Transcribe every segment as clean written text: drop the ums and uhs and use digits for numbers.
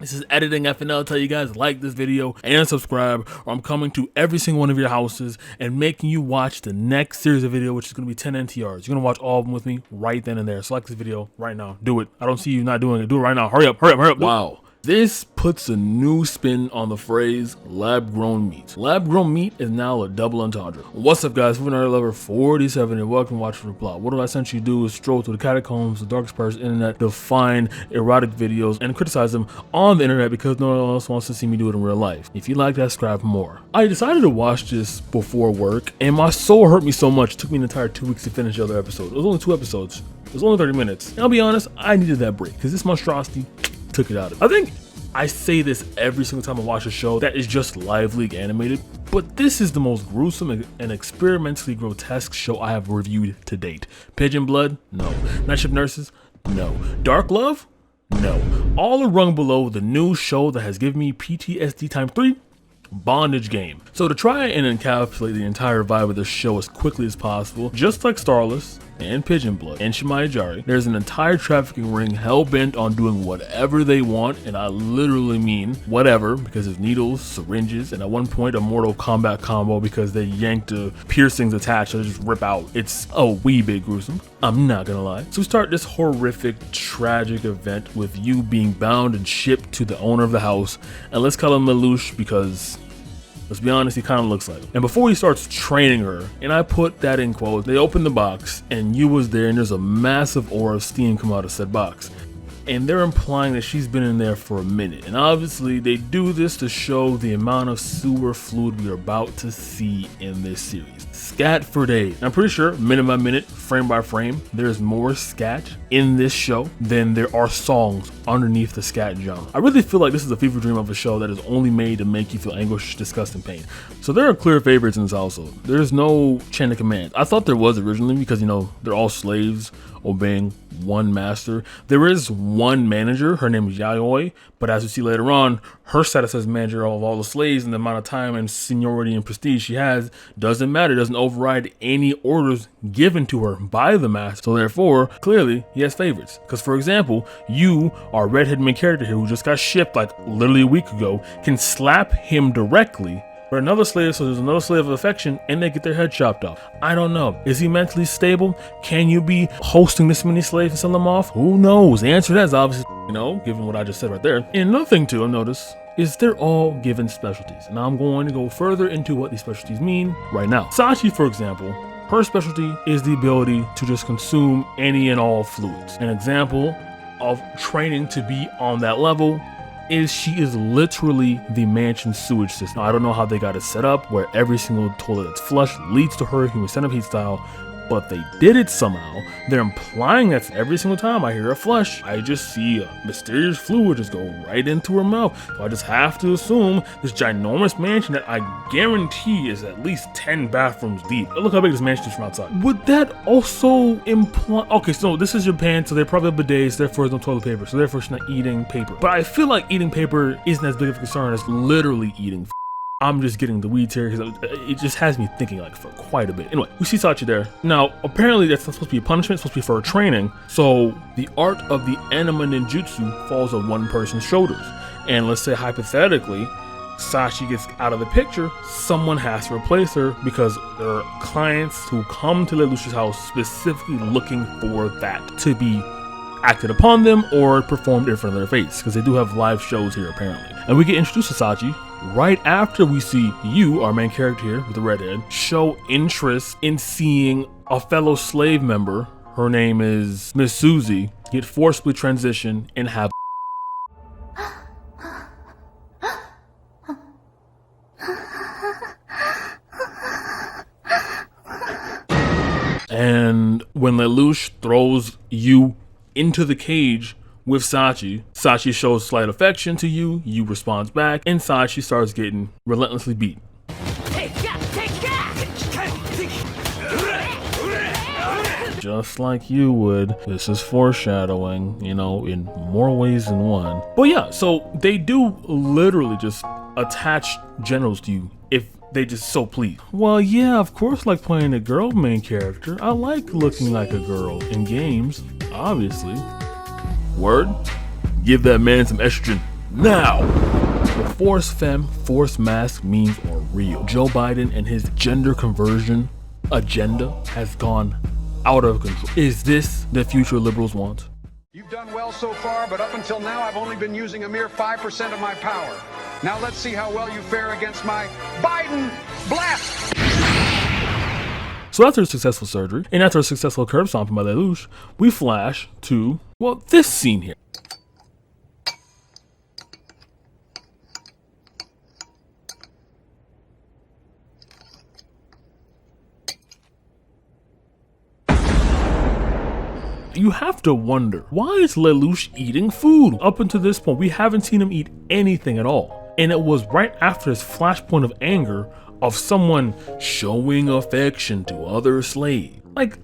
This is Editing FNL. Tell you guys like this video and subscribe, or I'm coming to every single one of your houses and making you watch the next series of video, which is going to be 10 NTRs. You're going to watch all of them with me right then and there. So like this video right now. Do it. I don't see you not doing it. Do it right now. Hurry up, hurry up, hurry up. Wow. This puts a new spin on the phrase lab-grown meat. Lab-grown meat is now a double entendre. What's up, guys? We're level 47 and welcome to Watch for the Plot. What do I essentially do is stroll through the catacombs, the darkest parts of the internet, to find erotic videos and criticize them on the internet because no one else wants to see me do it in real life. If you like that, subscribe for more. I decided to watch this before work and my soul hurt me so much it took me an entire 2 weeks to finish the other episode. It was only 2 episodes. It was only 30 minutes. And I'll be honest, I needed that break because this monstrosity took it out of me. I think I say this every single time I watch a show that is just live league animated, but this is the most gruesome and experimentally grotesque show I have reviewed to date. Pigeon Blood? No. Night Shift Nurses? No. Dark Love? No. All are rung below the new show that has given me PTSD times 3, Bondage Game. So to try and encapsulate the entire vibe of the show as quickly as possible, just like Starless and Pigeon Blood and Shimai Jari, there's an entire trafficking ring hell-bent on doing whatever they want, and I literally mean whatever, because there's needles, syringes, and at one point a Mortal Kombat combo because they yanked the piercings attached so they just rip out. It's a wee bit gruesome, I'm not gonna lie. So we start this horrific, tragic event with you being bound and shipped to the owner of the house, and let's call him Lelouch because let's be honest, he kind of looks like him. And before he starts training her, and I put that in quotes, they open the box and you was there and there's a massive aura of steam come out of said box. And they're implying that she's been in there for a minute. And obviously they do this to show the amount of sewer fluid we are about to see in this series. Scat for days. I'm pretty sure minute by minute, frame by frame, there's more scat in this show than there are songs underneath the scat genre. I really feel like this is a fever dream of a show that is only made to make you feel anguish, disgust, and pain. So there are clear favorites in this household. There's no chain of command. I thought there was originally because, you know, they're all slaves obeying one master. There is one manager, her name is Yayoi, but as we see later on, her status as manager of all the slaves and the amount of time and seniority and prestige she has doesn't matter, doesn't override any orders given to her by the master. So therefore, clearly, he has favorites. Because for example, you, our redhead main character here who just got shipped like literally a week ago, can slap him directly for another slave, so there's another slave of affection, and they get their head chopped off. I don't know. Is he mentally stable? Can you be hosting this many slaves and sell them off? Who knows? The answer to that is obviously, you know, given what I just said right there. And another thing too, I've noticed, is they're all given specialties. And I'm going to go further into what these specialties mean right now. Sachie, for example, her specialty is the ability to just consume any and all fluids. An example of training to be on that level is she is literally the mansion sewage system. Now, I don't know how they got it set up where every single toilet that's flushed leads to her human centipede style, but they did it somehow. They're implying that every single time I hear a flush, I just see a mysterious fluid just go right into her mouth. So I just have to assume this ginormous mansion that I guarantee is at least 10 bathrooms deep. Look how big this mansion is from outside. Would that also imply, okay, so this is Japan, so they probably have bidets, therefore there's no toilet paper, so therefore she's not eating paper. But I feel like eating paper isn't as big of a concern as literally eating. I'm just getting the weeds here because it just has me thinking like for quite a bit. Anyway, we see Sachie there. Now, apparently that's not supposed to be a punishment, it's supposed to be for her training. So the art of the anima ninjutsu falls on one person's shoulders. And let's say hypothetically, Sachie gets out of the picture, someone has to replace her because there are clients who come to Lelouch's house specifically looking for that to be acted upon them or performed in front of their face, because they do have live shows here apparently. And we get introduced to Sachie right after we see you, our main character here with the redhead, show interest in seeing a fellow slave member, her name is Miss Susie, get forcibly transition and have and when Lelouch throws you into the cage with Sachie, Sachie shows slight affection to you, you responds back, and Sachie starts getting relentlessly beat. Just like you would. This is foreshadowing, you know, in more ways than one. But yeah, so they do literally just attach generals to you if they just so please. Well, yeah, of course, like playing a girl main character. I like looking like a girl in games, obviously. Word? Give that man some estrogen. Now, the force femme, force mask memes are real. Joe Biden and his gender conversion agenda has gone out of control. Is this the future liberals want? You've done well so far, but up until now, I've only been using a mere 5% of my power. Now let's see how well you fare against my Biden blast. So after a successful surgery, and after a successful curb stomping by Lelouch, we flash to, well, this scene here. You have to wonder, why is Lelouch eating food? Up until this point, we haven't seen him eat anything at all. And it was right after his flashpoint of anger of someone showing affection to other slaves. Like,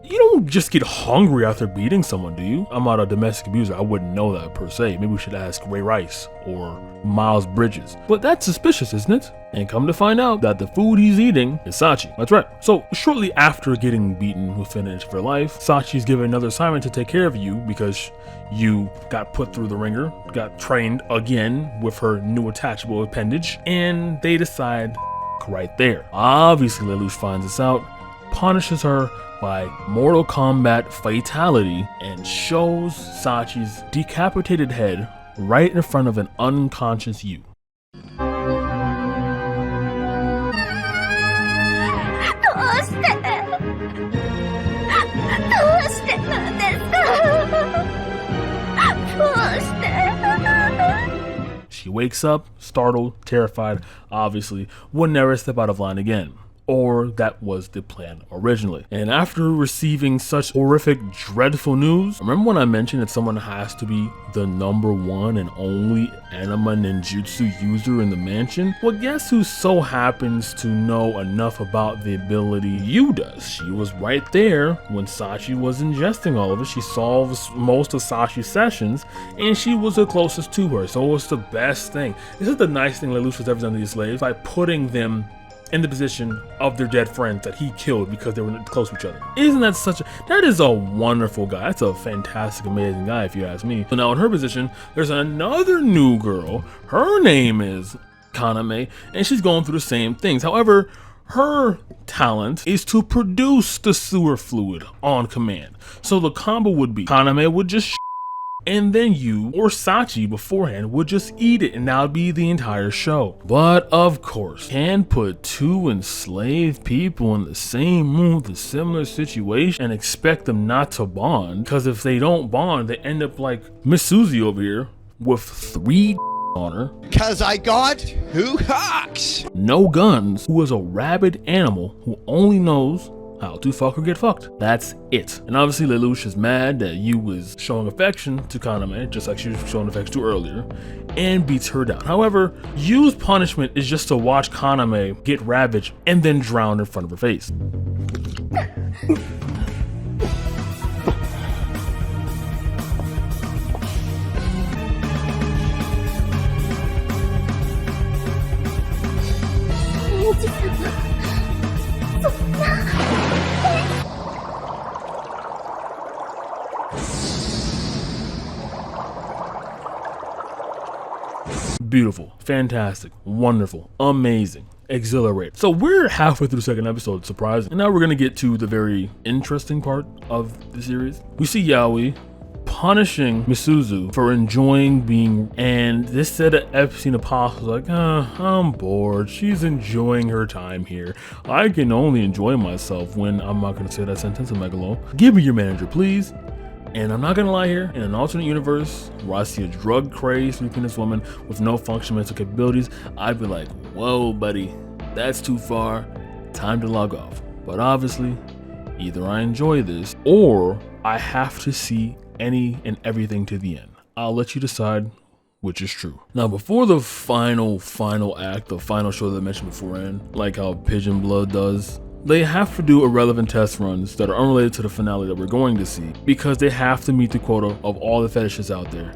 you don't just get hungry after beating someone, do you? I'm not a domestic abuser, I wouldn't know that per se. Maybe we should ask Ray Rice or Miles Bridges. But that's suspicious, isn't it? And come to find out that the food he's eating is Sachie. That's right. So shortly after getting beaten within an inch of her life, Sachie's given another assignment to take care of you because you got put through the ringer, got trained again with her new attachable appendage, and they decide right there. Obviously, Lelouch finds this out, punishes her by Mortal Kombat fatality, and shows Sachie's decapitated head right in front of an unconscious you. She wakes up, startled, terrified, obviously, would never step out of line again. Or that was the plan originally. And after receiving such horrific, dreadful news, remember when I mentioned that someone has to be the #1 and only anima ninjutsu user in the mansion? Well, guess who so happens to know enough about the ability you does? She was right there when Sachie was ingesting all of it. She solves most of Sachie's sessions, and she was the closest to her, so it was the best thing. This is the nice thing Lelouch has ever done to these slaves, by putting them in the position of their dead friends that he killed because they were close to each other. Isn't that that is a wonderful guy. That's a fantastic, amazing guy if you ask me. So now in her position, there's another new girl. Her name is Kaname, and she's going through the same things. However, her talent is to produce the sewer fluid on command. So the combo would be Kaname would just and then you or Sachie beforehand would just eat it, and that would be the entire show. But of course, can't put two enslaved people in the same room with a similar situation and expect them not to bond, because if they don't bond, they end up like Miss Susie over here with 3 on her. Cause I got 2 cocks. No guns, who is a rabid animal who only knows how to fuck or get fucked. That's it. And obviously Lelouch is mad that you was showing affection to Kaname, just like she was showing affection to earlier, and beats her down. However, Yu's punishment is just to watch Kaname get ravaged and then drown in front of her face. Beautiful, fantastic, wonderful, amazing, exhilarating. So we're halfway through the second episode, surprising. And now we're gonna get to the very interesting part of the series. We see Yaoi punishing Misuzu for enjoying being, and this set of Epstein apostles like, I'm bored. She's enjoying her time here. I can only enjoy myself when, I'm not gonna say that sentence, I'm Megalo. Give me your manager, please. And I'm not gonna lie here, in an alternate universe where I see a drug-crazed Filipinous woman with no functional mental capabilities, I'd be like, whoa buddy, that's too far, time to log off. But obviously, either I enjoy this, or I have to see any and everything to the end. I'll let you decide which is true. Now before the final act, the final show that I mentioned beforehand, like how Pigeon Blood does, they have to do irrelevant test runs that are unrelated to the finale that we're going to see, because they have to meet the quota of all the fetishes out there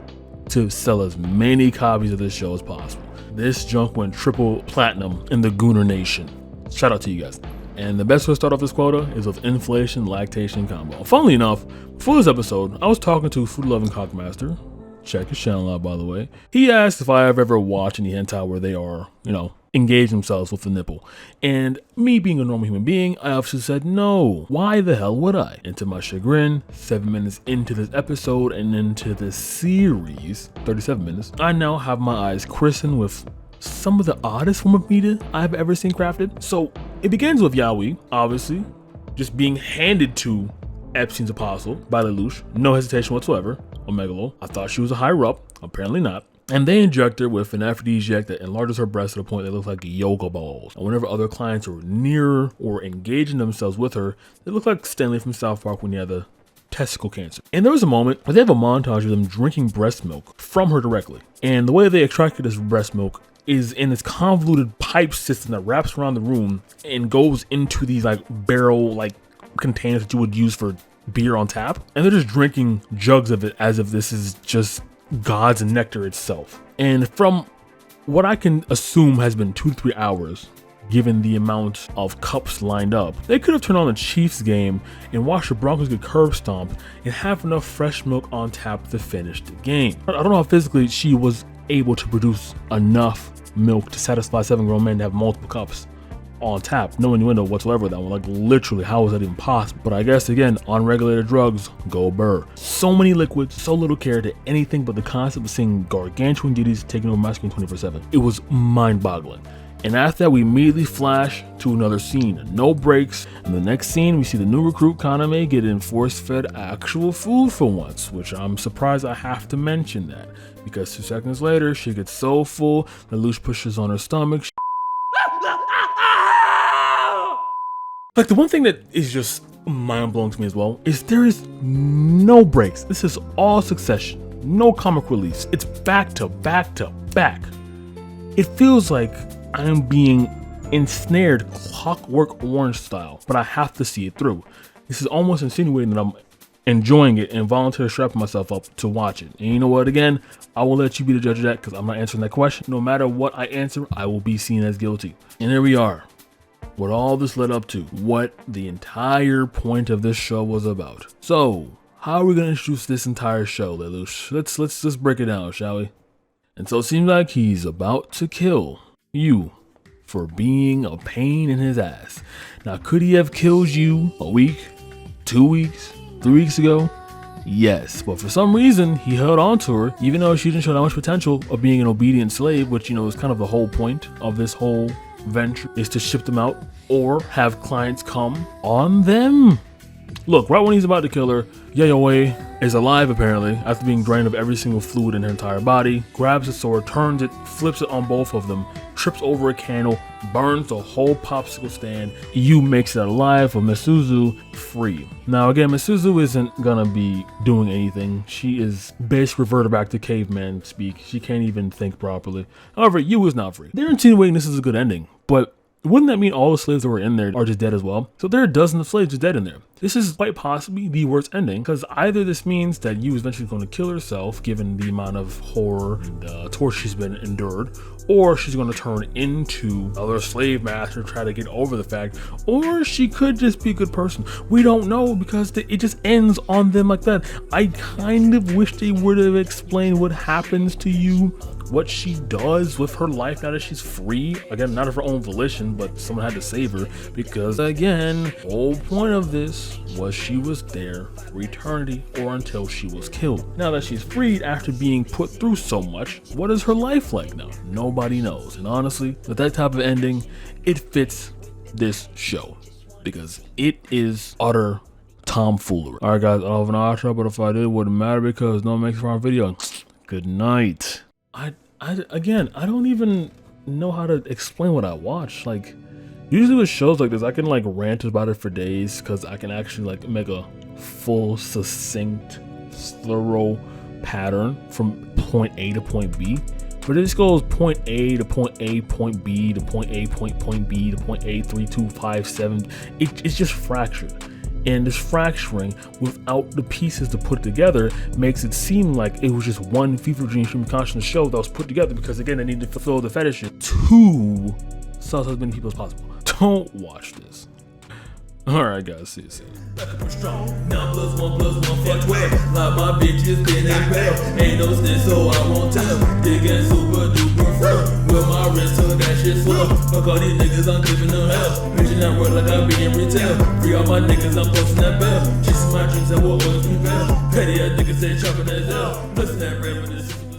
to sell as many copies of this show as possible. This junk went triple platinum in the Gooner Nation. Shout out to you guys. And the best way to start off this quota is with inflation lactation combo. Funnily enough, before this episode, I was talking to food loving cockmaster check his channel out by the way, he asked if I have ever watched any hentai where they are, engage themselves with the nipple. And me being a normal human being, I obviously said no. Why the hell would I? And to my chagrin, 7 minutes into this episode and into this series, 37 minutes, I now have my eyes christened with some of the oddest form of media I've ever seen crafted. So it begins with Yaoi, obviously, just being handed to Epstein's apostle by Lelouch, no hesitation whatsoever, Omegalo. I thought she was a higher up, apparently not. And they inject her with an aphrodisiac that enlarges her breasts to the point they look like yoga balls. And whenever other clients are near or engaging themselves with her, they look like Stanley from South Park when he had the testicle cancer. And there was a moment where they have a montage of them drinking breast milk from her directly. And the way they extracted this breast milk is in this convoluted pipe system that wraps around the room and goes into these like barrel like containers that you would use for beer on tap. And they're just drinking jugs of it as if this is just God's nectar itself. And from what I can assume has been 2 to 3 hours, given the amount of cups lined up, they could have turned on the Chiefs game and watched the Broncos get curb stomped and have enough fresh milk on tap to finish the game. I don't know how physically she was able to produce enough milk to satisfy 7 grown men to have multiple cups on tap, no innuendo whatsoever that one. Like literally, how is that even possible? But I guess again, unregulated drugs go burr. So many liquids, so little care to anything but the concept of seeing gargantuan deities taking over my screen 24/7. It was mind-boggling. And after that, we immediately flash to another scene, no breaks. In the next scene, we see the new recruit Kaname getting force-fed actual food for once, which I'm surprised I have to mention that, because 2 seconds later, she gets so full, Lelouch pushes on her stomach. Like the one thing that is just mind-blowing to me as well is there is no breaks. This is all succession, no comic reliefs. It's back to back to back. It feels like I am being ensnared Clockwork Orange style, but I have to see it through. This is almost insinuating that I'm enjoying it and voluntarily strapping myself up to watch it. And you know what, again, I will let you be the judge of that because I'm not answering that question. No matter what I answer, I will be seen as guilty. And there we are. What all this led up to, what the entire point of this show was about. So, how are we gonna introduce this entire show, Lelouch? Let's break it down, shall we? And so it seems like he's about to kill you for being a pain in his ass. Now, could he have killed you a week, 2 weeks, 3 weeks ago? Yes, but for some reason he held on to her, even though she didn't show that much potential of being an obedient slave, which is kind of the whole point of this whole venture, is to ship them out or have clients come on them. Look, right when he's about to kill her, Yayoi is alive apparently after being drained of every single fluid in her entire body, grabs a sword, turns it, flips it on both of them, trips over a candle, burns the whole popsicle stand. Yu makes it alive with Misuzu free. Now again, Misuzu isn't gonna be doing anything. She is basically reverted back to caveman speak. She can't even think properly. However, Yu is not free. They're insinuating this is a good ending, but wouldn't that mean all the slaves that were in there are just dead as well? So there are dozens of slaves just dead in there. This is quite possibly the worst ending, because either this means that Yu is eventually going to kill herself, given the amount of horror and torture she's been endured, or she's going to turn into another slave master, try to get over the fact, or she could just be a good person. We don't know, because it just ends on them like that. I kind of wish they would have explained what happens to Yu, what she does with her life now that she's free. Again, not of her own volition, but someone had to save her, because again, the whole point of this was she was there for eternity or until she was killed. Now that she's freed after being put through so much, what is her life like now? Nobody knows. And honestly, with that type of ending, it fits this show because it is utter tomfoolery. All right, guys, I don't have an outro, but if I did, it wouldn't matter because no one makes for our video. Good night. Again, I don't even know how to explain what I watch. Like, usually with shows like this, I can like rant about it for days because I can actually like make a full, succinct, thorough pattern from point A to point B. But this goes point A to point A, point B to point A, point B to point A, 3, 2, 5, 7. It's just fractured. And this fracturing without the pieces to put together makes it seem like it was just one fever dream stream of consciousness show that was put together because again they need to fulfill the fetish to sell as many people as possible. Don't watch this. Alright guys, see you. Now +1 fuck 12. Like my bitches been in bell. Ain't no snitch, so I won't tell. Big and super duper firm. With my wrist till that shit swell. Fuck all these niggas, I'm giving them hell. Bitchin' that work like I be in retail. Free all my niggas, I'm posting that bell. Chasing my dreams, I will always prevail. Petty ass niggas say chopping that hell. Listen that red with this.